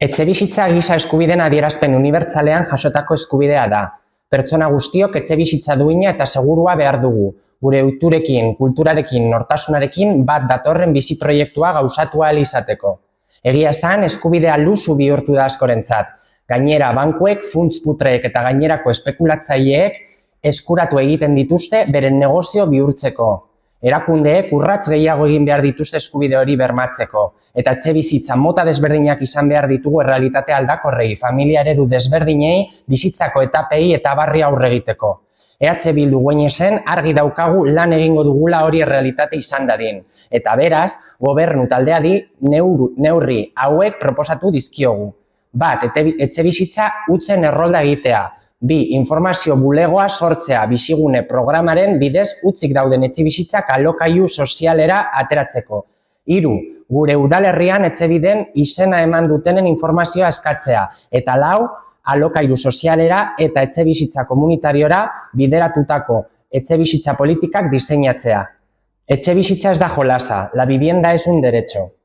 Etxebizitza giza eskubideen adierazpen unibertsalean jasotako eskubidea da. Pertsona guztiok etxebizitza duina eta segurua behar dugu. Gure ohiturekin, kulturarekin, nortasunarekin bat datorren bizi proiektua gauzatu ahal izateko. Egia esan, eskubidea luzu bihurtu da askorentzat. Gainera, bankuek, funts putreek eta gainerako espekulatzaileek eskuratu egiten dituzte beren negozio bihurtzeko. Erakundeek urrats gehiago egin behar dituzte eskubide hori bermatzeko. Eta etxebizitza mota desberdinak izan behar ditugu errealitate aldakorrei, familia eredu desberdinei, bizitzako etapei eta barri aurre egiteko. EH Bildu Gueñesen argi daukagu lan egingo dugula hori errealitate izan dadin. Eta beraz, gobernu taldeari neurri hauek proposatu dizkiogu. 1. Etxebizitza hutzen errolda egitea. 2. Informazio bulegoa sortzea bizigune programaren bidez hutsik dauden etxebizitzak alokailu sozialera ateratzeko. 3. Gure udalerrian etxebiden izena eman dutenen informazioa eskatzea. Eta 4. Alokailu sozialera eta etxebizitza komunitariora bideratutako etxebizitza politikak diseinatzea. Etxebizitza ez da jolasa, la vivienda es un derecho.